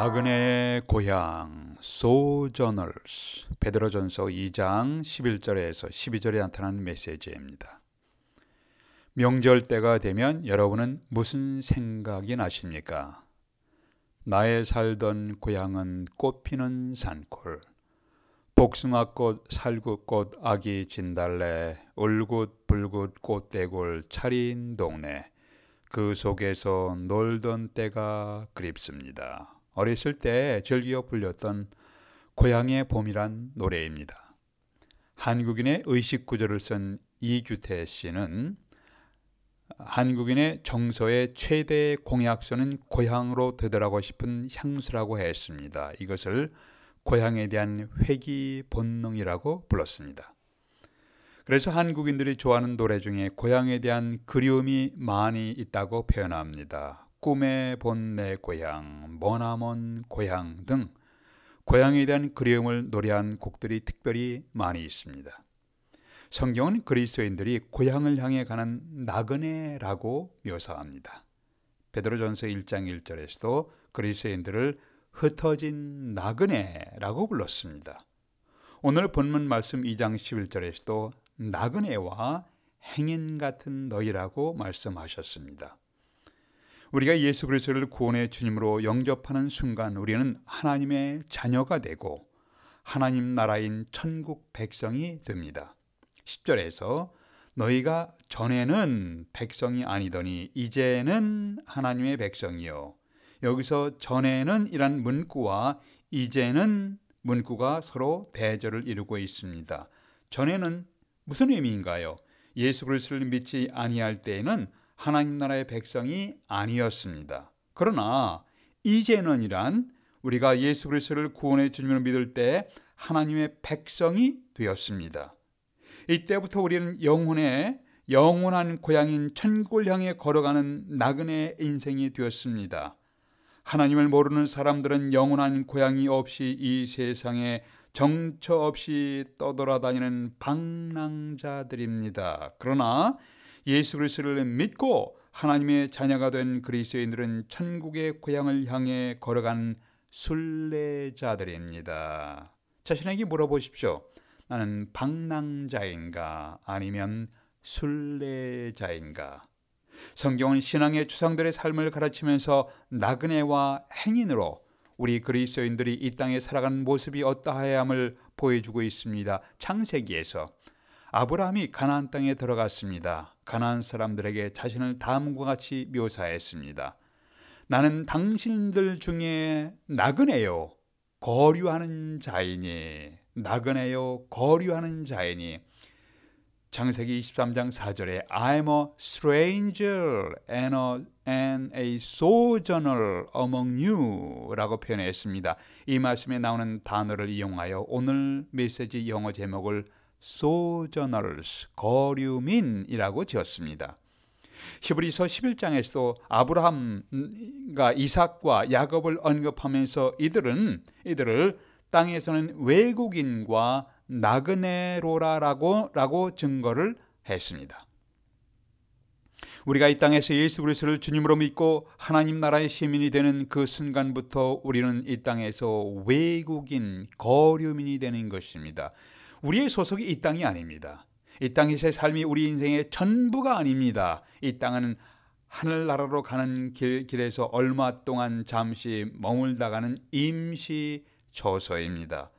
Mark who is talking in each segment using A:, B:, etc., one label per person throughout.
A: 나그네의 고향 소저널스 베드로전서 2장 11절에서 12절에 나타난 메시지입니다. 명절 때가 되면 여러분은 무슨 생각이 나십니까? 나의 살던 고향은 꽃피는 산골, 복숭아꽃, 살구꽃, 아기 진달래, 울긋불긋 꽃대골 차린 동네, 그 속에서 놀던 때가 그립습니다. 어렸을 때 즐겨 불렸던 고향의 봄이란 노래입니다. 한국인의 의식구조를 쓴 이규태 씨는 한국인의 정서의 최대 공약서는 고향으로 되돌아가고 싶은 향수라고 했습니다. 이것을 고향에 대한 회귀 본능이라고 불렀습니다. 그래서 한국인들이 좋아하는 노래 중에 고향에 대한 그리움이 많이 있다고 표현합니다. 꿈에 본 내 고향, 머나먼 고향 등 고향에 대한 그리움을 노래한 곡들이 특별히 많이 있습니다. 성경은 그리스도인들이 고향을 향해 가는 나그네라고 묘사합니다. 베드로전서 1장 1절에서도 그리스도인들을 흩어진 나그네라고 불렀습니다. 오늘 본문 말씀 2장 11절에서도 나그네와 행인 같은 너희라고 말씀하셨습니다. 우리가 예수 그리스도를 구원의 주님으로 영접하는 순간 우리는 하나님의 자녀가 되고 하나님 나라인 천국 백성이 됩니다. 10절에서 너희가 전에는 백성이 아니더니 이제는 하나님의 백성이요. 여기서 전에는 이란 문구와 이제는 문구가 서로 대절을 이루고 있습니다. 전에는 무슨 의미인가요? 예수 그리스도를 믿지 아니할 때에는 하나님 나라의 백성이 아니었습니다. 그러나 이제는이란 우리가 예수 그리스도를 구원의 주님으로 믿을 때 하나님의 백성이 되었습니다. 이때부터 우리는 영원한 고향인 천국을 향해 걸어가는 나그네 인생이 되었습니다. 하나님을 모르는 사람들은 영원한 고향이 없이 이 세상에 정처 없이 떠돌아다니는 방랑자들입니다. 그러나 예수 그리스도를 믿고 하나님의 자녀가 된 그리스도인들은 천국의 고향을 향해 걸어간 순례자들입니다. 자신에게 물어보십시오. 나는 방랑자인가 아니면 순례자인가? 성경은 신앙의 조상들의 삶을 가르치면서 나그네와 행인으로 우리 그리스도인들이 이 땅에 살아가는 모습이 어떠해야 함을 보여주고 있습니다. 창세기에서 아브라함이 가나안 땅에 들어갔습니다. 가나안 사람들에게 자신을 다음과 같이 묘사했습니다. 나는 당신들 중에 나그네요 거류하는 자이니, 나그네요 거류하는 자이니. 창세기 23장 4절에 I'm a stranger and a sojourner among you 라고 표현했습니다. 이 말씀에 나오는 단어를 이용하여 오늘 메시지 영어 제목을 sojourners, 거류민이라고 지었습니다. 히브리서 11장에서도 아브라함과 이삭과 야곱을 언급하면서 이들을 땅에서는 외국인과 나그네로라고 증거를 했습니다. 우리가 이 땅에서 예수 그리스도를 주님으로 믿고 하나님 나라의 시민이 되는 그 순간부터 우리는 이 땅에서 외국인, 거류민이 되는 것입니다. 우리의 소속이 이 땅이 아닙니다. 이 땅에서의 삶이 우리 인생의 전부가 아닙니다. 이 땅은 하늘나라로 가는 길에서 얼마 동안 잠시 머물다 가는 임시 처소입니다.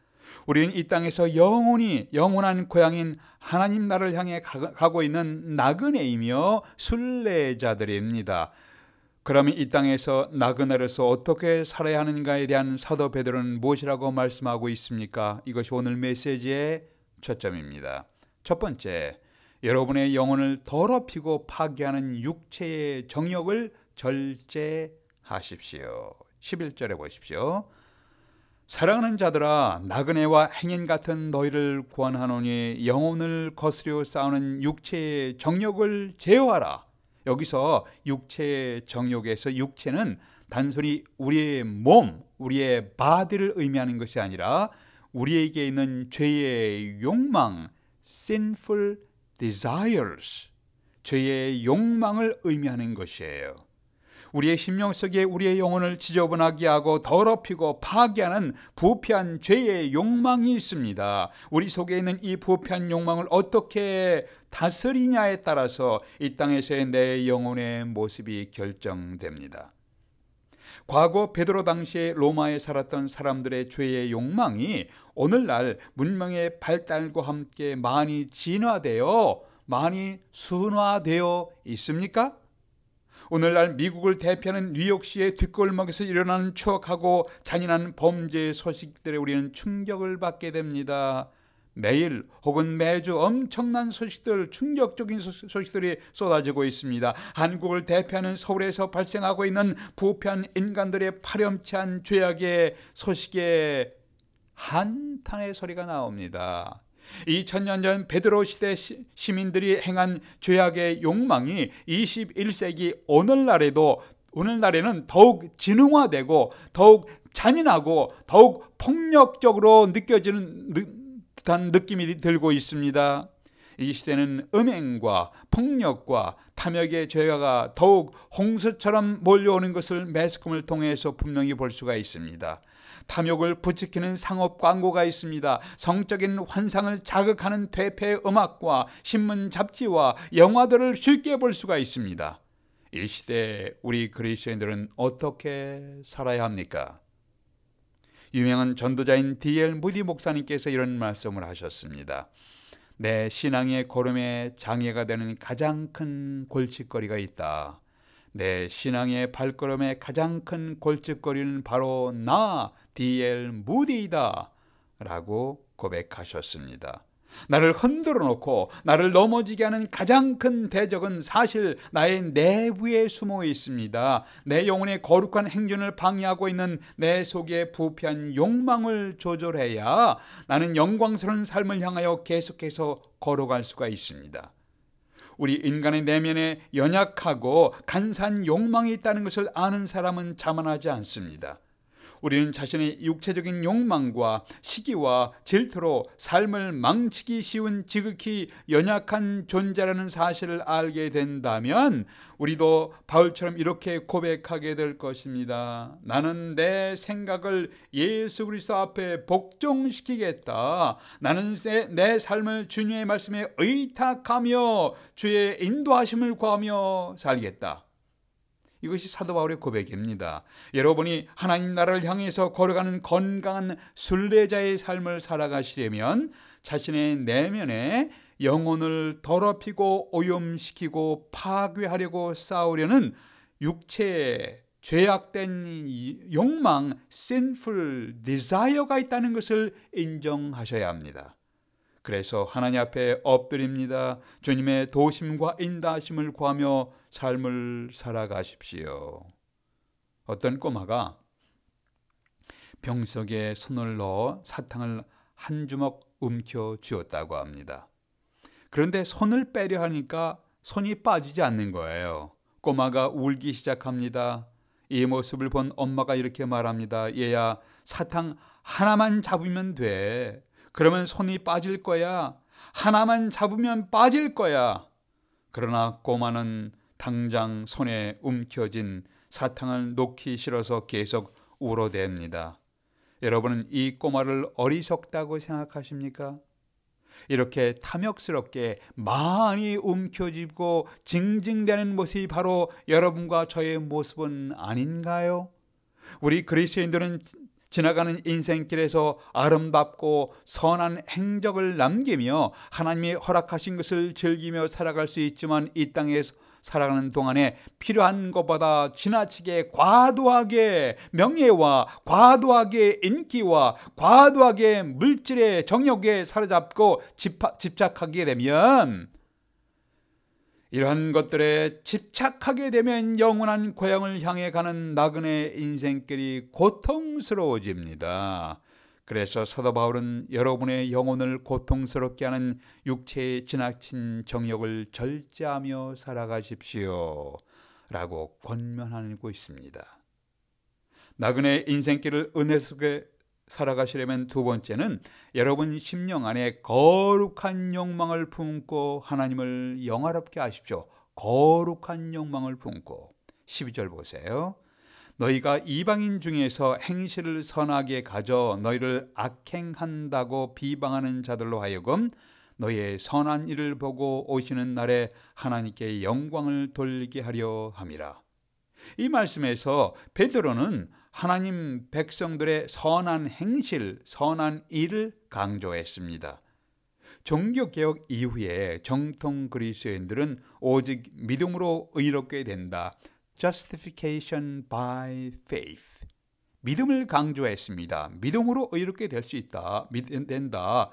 A: 우리는 이 땅에서 영원한 고향인 하나님 나라를 향해 가고 있는 나그네이며 순례자들입니다. 그러면 이 땅에서 나그네로서 어떻게 살아야 하는가에 대한 사도 베드로는 무엇이라고 말씀하고 있습니까? 이것이 오늘 메시지의 초점입니다. 첫 번째, 여러분의 영혼을 더럽히고 파괴하는 육체의 정욕을 절제하십시오. 11절에 보십시오. 사랑하는 자들아, 나그네와 행인 같은 너희를 구원하노니 영혼을 거스려 싸우는 육체의 정욕을 제어하라. 여기서 육체의 정욕에서 육체는 단순히 우리의 몸, 우리의 바디를 의미하는 것이 아니라 우리에게 있는 죄의 욕망, sinful desires, 죄의 욕망을 의미하는 것이에요. 우리의 심령 속에 우리의 영혼을 지저분하게 하고 더럽히고 파괴하는 부패한 죄의 욕망이 있습니다. 우리 속에 있는 이 부패한 욕망을 어떻게 다스리냐에 따라서 이 땅에서의 내 영혼의 모습이 결정됩니다. 과거 베드로 당시에 로마에 살았던 사람들의 죄의 욕망이 오늘날 문명의 발달과 함께 많이 진화되어 많이 순화되어 있습니까? 오늘날 미국을 대표하는 뉴욕시의 뒷골목에서 일어나는 추악하고 잔인한 범죄 소식들에 우리는 충격을 받게 됩니다. 매일 혹은 매주 엄청난 소식들, 충격적인 소식들이 쏟아지고 있습니다. 한국을 대표하는 서울에서 발생하고 있는 부패한 인간들의 파렴치한 죄악의 소식에 한탄의 소리가 나옵니다. 2000년 전 베드로 시대 시민들이 행한 죄악의 욕망이 21세기 오늘날에는 더욱 진흥화되고 더욱 잔인하고 더욱 폭력적으로 느껴지는 듯한 느낌이 들고 있습니다. 이 시대는 음행과 폭력과 탐욕의 죄가 더욱 홍수처럼 몰려오는 것을 매스컴을 통해서 분명히 볼 수가 있습니다. 탐욕을 부추기는 상업 광고가 있습니다. 성적인 환상을 자극하는 퇴폐 음악과 신문 잡지와 영화들을 쉽게 볼 수가 있습니다. 이 시대에 우리 그리스도인들은 어떻게 살아야 합니까? 유명한 전도자인 D.L. 무디 목사님께서 이런 말씀을 하셨습니다. 내 신앙의 걸음에 장애가 되는 가장 큰 골칫거리가 있다. 내 신앙의 발걸음에 가장 큰 골칫거리는 바로 나 D.L. 무디이다 라고 고백하셨습니다. 나를 흔들어 놓고 나를 넘어지게 하는 가장 큰 대적은 사실 나의 내부에 숨어 있습니다. 내 영혼의 거룩한 행진을 방해하고 있는 내 속의 부패한 욕망을 조절해야 나는 영광스러운 삶을 향하여 계속해서 걸어갈 수가 있습니다. 우리 인간의 내면에 연약하고 간사한 욕망이 있다는 것을 아는 사람은 자만하지 않습니다. 우리는 자신의 육체적인 욕망과 시기와 질투로 삶을 망치기 쉬운 지극히 연약한 존재라는 사실을 알게 된다면 우리도 바울처럼 이렇게 고백하게 될 것입니다. 나는 내 생각을 예수 그리스도 앞에 복종시키겠다. 나는 내 삶을 주님의 말씀에 의탁하며 주의 인도하심을 구하며 살겠다. 이것이 사도 바울의 고백입니다. 여러분이 하나님 나라를 향해서 걸어가는 건강한 순례자의 삶을 살아가시려면 자신의 내면에 영혼을 더럽히고 오염시키고 파괴하려고 싸우려는 육체의 죄악된 욕망, sinful desire가 있다는 것을 인정하셔야 합니다. 그래서 하나님 앞에 엎드립니다. 주님의 도심과 인도하심을 구하며 삶을 살아가십시오. 어떤 꼬마가 병석에 손을 넣어 사탕을 한 주먹 움켜 쥐었다고 합니다. 그런데 손을 빼려 하니까 손이 빠지지 않는 거예요. 꼬마가 울기 시작합니다. 이 모습을 본 엄마가 이렇게 말합니다. 얘야, 사탕 하나만 잡으면 돼. 그러면 손이 빠질 거야. 하나만 잡으면 빠질 거야. 그러나 꼬마는 당장 손에 움켜진 사탕을 놓기 싫어서 계속 울어댑니다. 여러분은 이 꼬마를 어리석다고 생각하십니까? 이렇게 탐욕스럽게 많이 움켜쥐고 징징대는 모습이 바로 여러분과 저의 모습은 아닌가요? 우리 그리스도인들은 지나가는 인생길에서 아름답고 선한 행적을 남기며 하나님이 허락하신 것을 즐기며 살아갈 수 있지만 이 땅에서 살아가는 동안에 필요한 것보다 지나치게 과도하게 명예와 과도하게 인기와 과도하게 물질의 정욕에 사로잡고 집착하게 되면 이러한 것들에 집착하게 되면 영원한 고향을 향해 가는 나그네 인생길이 고통스러워집니다. 그래서 사도 바울은 여러분의 영혼을 고통스럽게 하는 육체의 지나친 정욕을 절제하며 살아가십시오 라고 권면하고 있습니다. 나그네 인생길을 은혜 속에 살아가시려면 두 번째는 여러분 심령 안에 거룩한 욕망을 품고 하나님을 영화롭게 하십시오. 거룩한 욕망을 품고 12절 보세요. 너희가 이방인 중에서 행실을 선하게 가져 너희를 악행한다고 비방하는 자들로 하여금 너희의 선한 일을 보고 오시는 날에 하나님께 영광을 돌리게 하려 함이라. 이 말씀에서 베드로는 하나님 백성들의 선한 행실, 선한 일을 강조했습니다. 종교개혁 이후에 정통 그리스도인들은 오직 믿음으로 의롭게 된다. Justification by faith. 믿음을 강조했습니다. 믿음으로 의롭게 될 수 있다. 된다.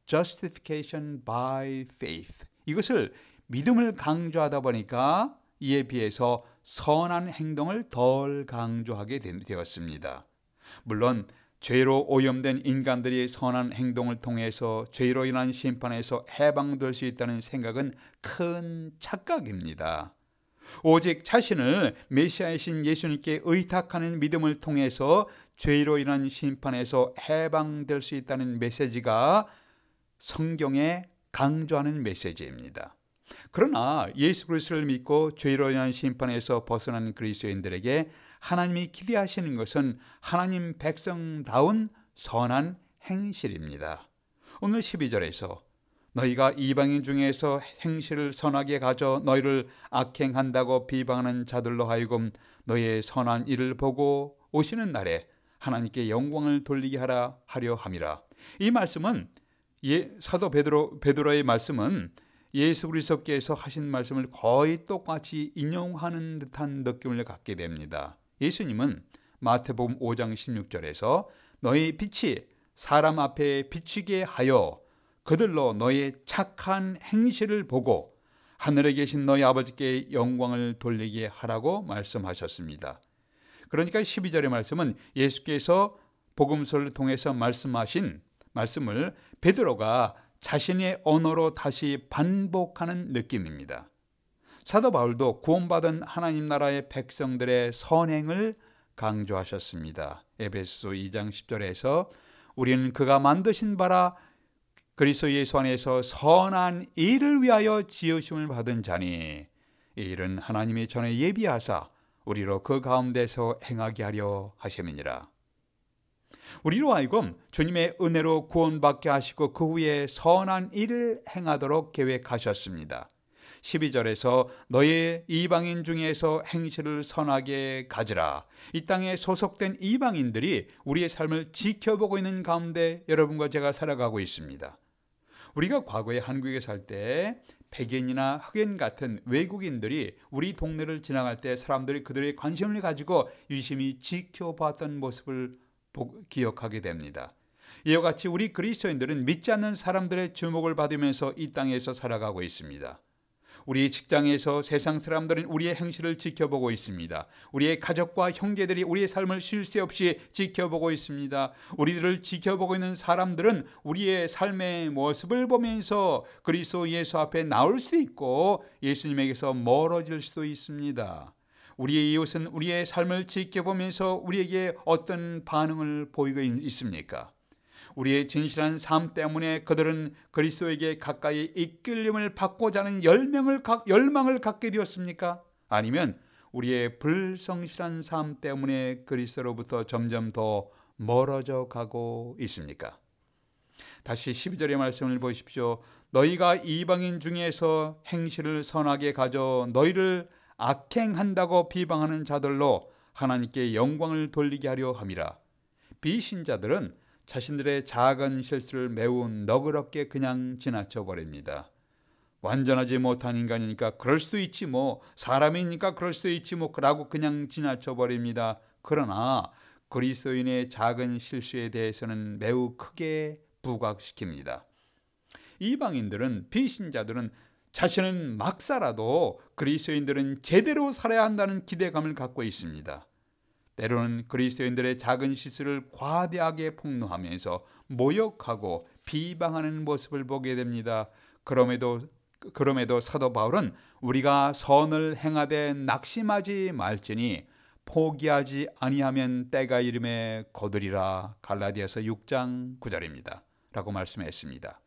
A: Justification by faith. 이것을 믿음을 강조하다 보니까 이에 비해서 선한 행동을 덜 강조하게 되었습니다. 물론 죄로 오염된 인간들이 선한 행동을 통해서 죄로 인한 심판에서 해방될 수 있다는 생각은 큰 착각입니다. 오직 자신을 메시아이신 예수님께 의탁하는 믿음을 통해서 죄로 인한 심판에서 해방될 수 있다는 메시지가 성경에 강조하는 메시지입니다. 그러나 예수 그리스도를 믿고 죄로 인한 심판에서 벗어난 그리스도인들에게 하나님이 기대하시는 것은 하나님 백성다운 선한 행실입니다. 오늘 12절에서 너희가 이방인 중에서 행실을 선하게 가져 너희를 악행한다고 비방하는 자들로 하여금 너희의 선한 일을 보고 오시는 날에 하나님께 영광을 돌리게 하려 함이라. 이 말씀은 사도 베드로의 말씀은 예수 그리스도께서 하신 말씀을 거의 똑같이 인용하는 듯한 느낌을 갖게 됩니다. 예수님은 마태복음 5장 16절에서 너희 빛이 사람 앞에 비치게 하여 그들로 너희 착한 행실을 보고 하늘에 계신 너희 아버지께 영광을 돌리게 하라고 말씀하셨습니다. 그러니까 12절의 말씀은 예수께서 복음서를 통해서 말씀하신 말씀을 베드로가 자신의 언어로 다시 반복하는 느낌입니다. 사도 바울도 구원받은 하나님 나라의 백성들의 선행을 강조하셨습니다. 에베소서 2장 10절에서 우리는 그가 만드신 바라 그리스도 예수 안에서 선한 일을 위하여 지으심을 받은 자니 이 일은 하나님이 전에 예비하사 우리로 그 가운데서 행하게 하려 하심이니라. 우리로 하여금 주님의 은혜로 구원받게 하시고 그 후에 선한 일을 행하도록 계획하셨습니다. 12절에서 너희 이방인 중에서 행실을 선하게 가지라. 이 땅에 소속된 이방인들이 우리의 삶을 지켜보고 있는 가운데 여러분과 제가 살아가고 있습니다. 우리가 과거에 한국에 살 때 백인이나 흑인 같은 외국인들이 우리 동네를 지나갈 때 사람들이 그들의 관심을 가지고 유심히 지켜봤던 모습을 기억하게 됩니다. 이와 같이 우리 그리스도인들은 믿지 않는 사람들의 주목을 받으면서 이 땅에서 살아가고 있습니다. 우리 직장에서 세상 사람들은 우리의 행실을 지켜보고 있습니다. 우리의 가족과 형제들이 우리의 삶을 쉴 새 없이 지켜보고 있습니다. 우리들을 지켜보고 있는 사람들은 우리의 삶의 모습을 보면서 그리스도 예수 앞에 나올 수 있고 예수님에게서 멀어질 수도 있습니다. 우리의 이웃은 우리의 삶을 지켜보면서 우리에게 어떤 반응을 보이고 있습니까? 우리의 진실한 삶 때문에 그들은 그리스도에게 가까이 이끌림을 받고자 하는 열망을 갖게 되었습니까? 아니면 우리의 불성실한 삶 때문에 그리스도로부터 점점 더 멀어져 가고 있습니까? 다시 12절의 말씀을 보십시오. 너희가 이방인 중에서 행실을 선하게 가져 너희를 악행한다고 비방하는 자들로 하나님께 영광을 돌리게 하려 함이라. 비신자들은 자신들의 작은 실수를 매우 너그럽게 그냥 지나쳐 버립니다. 완전하지 못한 인간이니까 그럴 수도 있지 뭐, 사람이니까 그럴 수도 있지 뭐 라고 그냥 지나쳐 버립니다. 그러나 그리스도인의 작은 실수에 대해서는 매우 크게 부각시킵니다. 이방인들은, 비신자들은 자신은 막 살아도 그리스도인들은 제대로 살아야 한다는 기대감을 갖고 있습니다. 때로는 그리스도인들의 작은 실수를 과대하게 폭로하면서 모욕하고 비방하는 모습을 보게 됩니다. 그럼에도 사도 바울은 우리가 선을 행하되 낙심하지 말지니 포기하지 아니하면 때가 이름에 거두리라. 갈라디아서 6장 9절입니다. 라고 말씀했습니다.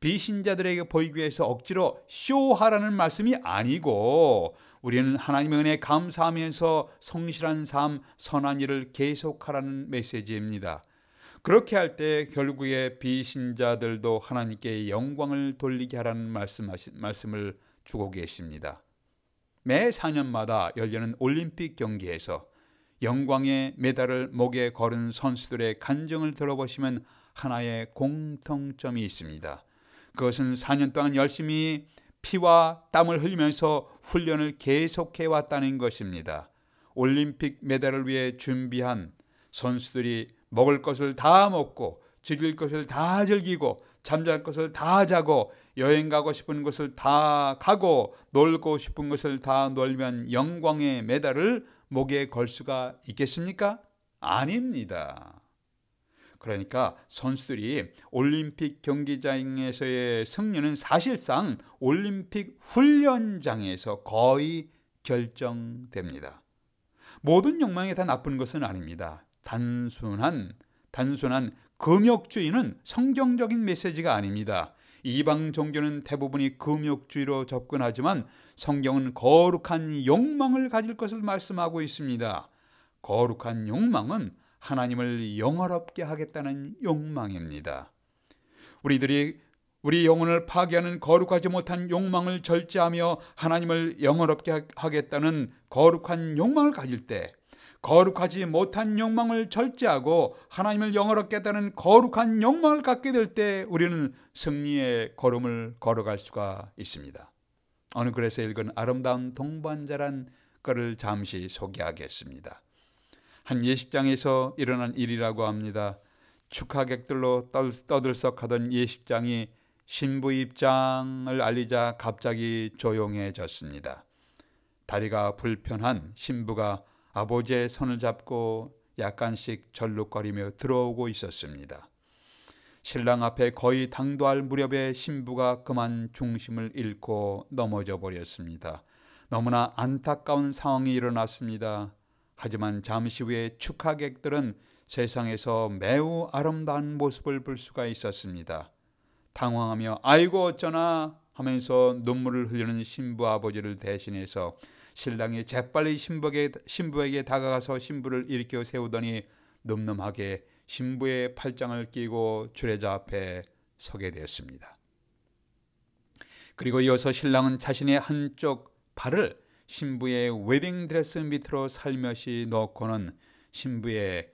A: 비신자들에게 보이기 위해서 억지로 쇼하라는 말씀이 아니고, 우리는 하나님의 은혜에 감사하면서 성실한 삶, 선한 일을 계속하라는 메시지입니다. 그렇게 할 때 결국에 비신자들도 하나님께 영광을 돌리게 하라는 말씀을 주고 계십니다. 매 4년마다 열리는 올림픽 경기에서 영광의 메달을 목에 걸은 선수들의 간증을 들어보시면 하나의 공통점이 있습니다. 그것은 4년 동안 열심히 피와 땀을 흘리면서 훈련을 계속해 왔다는 것입니다. 올림픽 메달을 위해 준비한 선수들이 먹을 것을 다 먹고, 즐길 것을 다 즐기고, 잠잘 것을 다 자고, 여행 가고 싶은 곳을 다 가고, 놀고 싶은 것을 다 놀면 영광의 메달을 목에 걸 수가 있겠습니까? 아닙니다. 그러니까 선수들이 올림픽 경기장에서의 승리는 사실상 올림픽 훈련장에서 거의 결정됩니다. 모든 욕망이 다 나쁜 것은 아닙니다. 단순한 금욕주의는 성경적인 메시지가 아닙니다. 이방 종교는 대부분이 금욕주의로 접근하지만 성경은 거룩한 욕망을 가질 것을 말씀하고 있습니다. 거룩한 욕망은 하나님을 영화롭게 하겠다는 욕망입니다. 우리들이 우리 영혼을 파괴하는 거룩하지 못한 욕망을 절제하며 하나님을 영화롭게 하겠다는 거룩한 욕망을 가질 때, 거룩하지 못한 욕망을 절제하고 하나님을 영화롭게 하겠다는 거룩한 욕망을 갖게 될 때 우리는 승리의 걸음을 걸어갈 수가 있습니다. 오늘 글에서 읽은 아름다운 동반자란 것을 잠시 소개하겠습니다. 한 예식장에서 일어난 일이라고 합니다. 축하객들로 떠들썩하던 예식장이 신부 입장을 알리자 갑자기 조용해졌습니다. 다리가 불편한 신부가 아버지의 손을 잡고 약간씩 절룩거리며 들어오고 있었습니다. 신랑 앞에 거의 당도할 무렵에 신부가 그만 중심을 잃고 넘어져 버렸습니다. 너무나 안타까운 상황이 일어났습니다. 하지만 잠시 후에 축하객들은 세상에서 매우 아름다운 모습을 볼 수가 있었습니다. 당황하며 아이고 어쩌나 하면서 눈물을 흘리는 신부 아버지를 대신해서 신랑이 재빨리 신부에게 다가가서 신부를 일으켜 세우더니 늠름하게 신부의 팔짱을 끼고 주례자 앞에 서게 되었습니다. 그리고 이어서 신랑은 자신의 한쪽 발을 신부의 웨딩드레스 밑으로 살며시 넣고는 신부의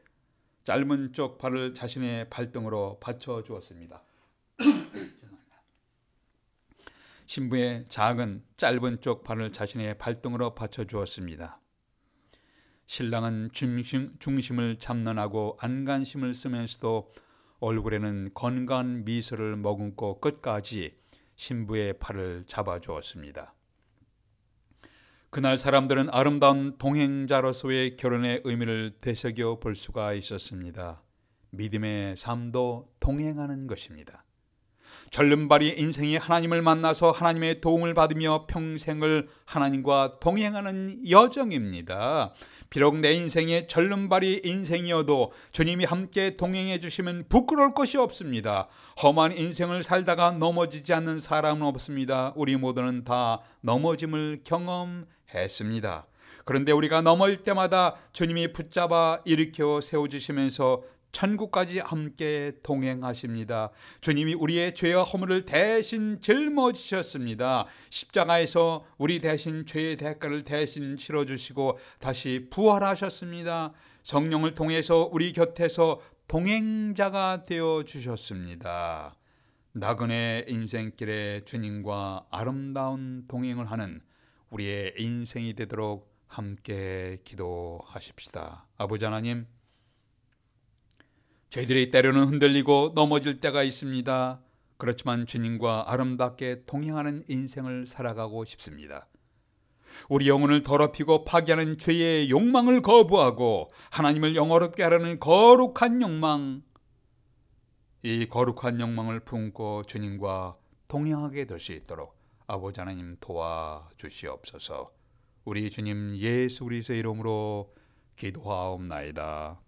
A: 짧은 쪽 발을 자신의 발등으로 받쳐 주었습니다. 신부의 작은 짧은 쪽 발을 자신의 발등으로 받쳐 주었습니다. 신랑은 중심을 잡론하고 안간힘을 쓰면서도 얼굴에는 건강한 미소를 머금고 끝까지 신부의 팔을 잡아 주었습니다. 그날 사람들은 아름다운 동행자로서의 결혼의 의미를 되새겨 볼 수가 있었습니다. 믿음의 삶도 동행하는 것입니다. 절름발이 인생이 하나님을 만나서 하나님의 도움을 받으며 평생을 하나님과 동행하는 여정입니다. 비록 내 인생의 절름발이 인생이어도 주님이 함께 동행해 주시면 부끄러울 것이 없습니다. 험한 인생을 살다가 넘어지지 않는 사람은 없습니다. 우리 모두는 다 넘어짐을 경험했습니다. 그런데 우리가 넘어질 때마다 주님이 붙잡아 일으켜 세워주시면서 천국까지 함께 동행하십니다. 주님이 우리의 죄와 허물을 대신 짊어지셨습니다. 십자가에서 우리 대신 죄의 대가를 대신 치러주시고 다시 부활하셨습니다. 성령을 통해서 우리 곁에서 동행자가 되어주셨습니다. 나그네 인생길에 주님과 아름다운 동행을 하는 우리의 인생이 되도록 함께 기도하십시다. 아버지 하나님, 저희들이 때로는 흔들리고 넘어질 때가 있습니다. 그렇지만 주님과 아름답게 동행하는 인생을 살아가고 싶습니다. 우리 영혼을 더럽히고 파괴하는 죄의 욕망을 거부하고 하나님을 영화롭게 하려는 거룩한 욕망, 이 거룩한 욕망을 품고 주님과 동행하게 될 수 있도록 아버지 하나님 도와주시옵소서. 우리 주님 예수 그리스도의 이름으로 기도하옵나이다.